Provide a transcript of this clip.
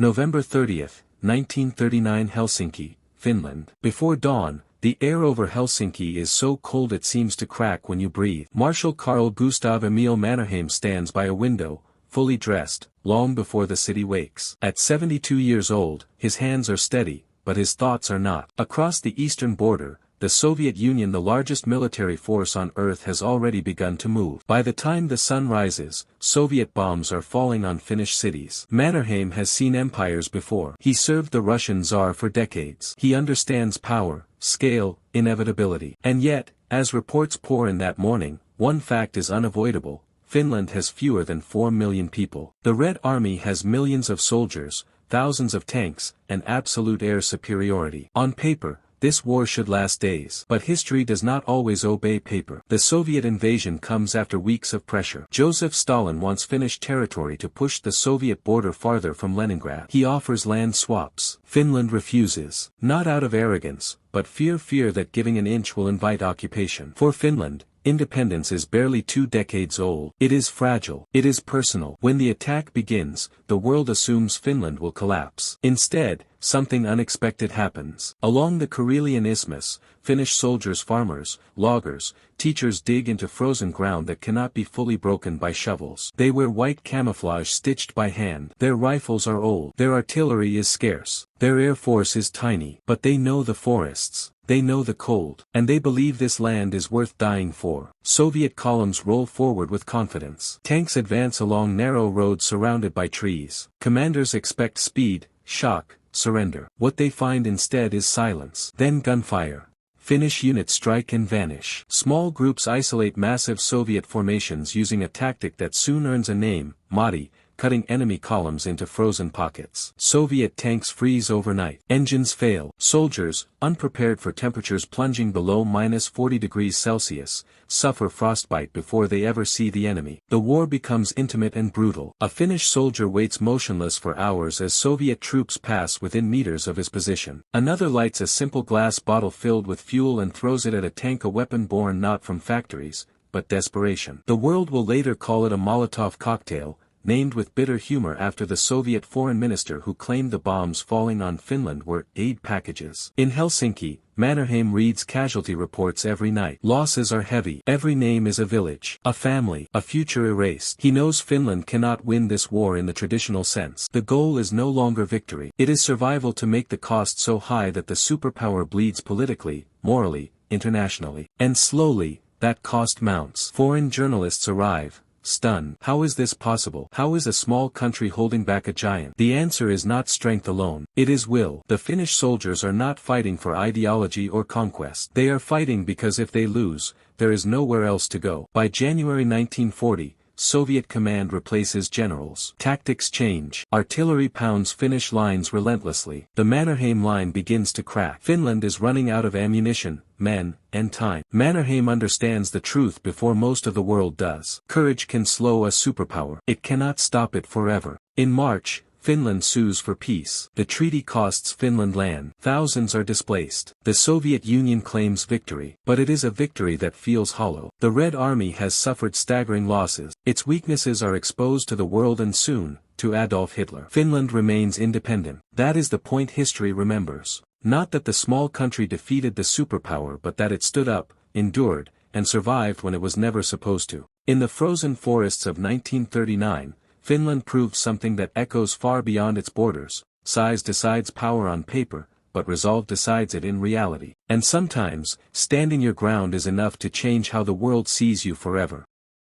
November 30th, 1939 Helsinki, Finland. Before dawn, the air over Helsinki is so cold it seems to crack when you breathe. Marshal Carl Gustaf Emil Mannerheim stands by a window, fully dressed, long before the city wakes. At 72 years old, his hands are steady, but his thoughts are not. Across the eastern border, the Soviet Union, the largest military force on Earth, has already begun to move. By the time the sun rises, Soviet bombs are falling on Finnish cities. Mannerheim has seen empires before. He served the Russian Tsar for decades. He understands power, scale, inevitability. And yet, as reports pour in that morning, one fact is unavoidable: Finland has fewer than 4 million people. The Red Army has millions of soldiers, thousands of tanks, and absolute air superiority. On paper, this war should last days. But history does not always obey paper. The Soviet invasion comes after weeks of pressure. Joseph Stalin wants Finnish territory to push the Soviet border farther from Leningrad. He offers land swaps. Finland refuses. Not out of arrogance, but fear that giving an inch will invite occupation. For Finland, independence is barely 2 decades old. It is fragile. It is personal. When the attack begins, the world assumes Finland will collapse. Instead, something unexpected happens. Along the Karelian Isthmus, Finnish soldiers, farmers, loggers, teachers dig into frozen ground that cannot be fully broken by shovels. They wear white camouflage stitched by hand. Their rifles are old. Their artillery is scarce. Their air force is tiny. But they know the forests. They know the cold. And they believe this land is worth dying for. Soviet columns roll forward with confidence. Tanks advance along narrow roads surrounded by trees. Commanders expect speed, shock, surrender. What they find instead is silence. Then gunfire. Finnish units strike and vanish. Small groups isolate massive Soviet formations using a tactic that soon earns a name: Madi, cutting enemy columns into frozen pockets. Soviet tanks freeze overnight. Engines fail. Soldiers, unprepared for temperatures plunging below -40°C, suffer frostbite before they ever see the enemy. The war becomes intimate and brutal. A Finnish soldier waits motionless for hours as Soviet troops pass within meters of his position. Another lights a simple glass bottle filled with fuel and throws it at a tank, a weapon born not from factories, but desperation. The world will later call it a Molotov cocktail, named with bitter humor after the Soviet foreign minister who claimed the bombs falling on Finland were aid packages. In Helsinki, Mannerheim reads casualty reports every night. Losses are heavy. Every name is a village, a family, a future erased. He knows Finland cannot win this war in the traditional sense. The goal is no longer victory. It is survival, to make the cost so high that the superpower bleeds politically, morally, internationally. And slowly, that cost mounts. Foreign journalists arrive, stunned. How is this possible? How is a small country holding back a giant? The answer is not strength alone. It is will. The Finnish soldiers are not fighting for ideology or conquest. They are fighting because if they lose, there is nowhere else to go. By January 1940, Soviet command replaces generals. Tactics change. Artillery pounds Finnish lines relentlessly. The Mannerheim line begins to crack. Finland is running out of ammunition, men, and time. Mannerheim understands the truth before most of the world does. Courage can slow a superpower. It cannot stop it forever. In March, Finland sues for peace. The treaty costs Finland land. Thousands are displaced. The Soviet Union claims victory. But it is a victory that feels hollow. The Red Army has suffered staggering losses. Its weaknesses are exposed to the world and soon, to Adolf Hitler. Finland remains independent. That is the point history remembers. Not that the small country defeated the superpower, but that it stood up, endured, and survived when it was never supposed to. In the frozen forests of 1939, Finland proved something that echoes far beyond its borders: size decides power on paper, but resolve decides it in reality. And sometimes, standing your ground is enough to change how the world sees you forever.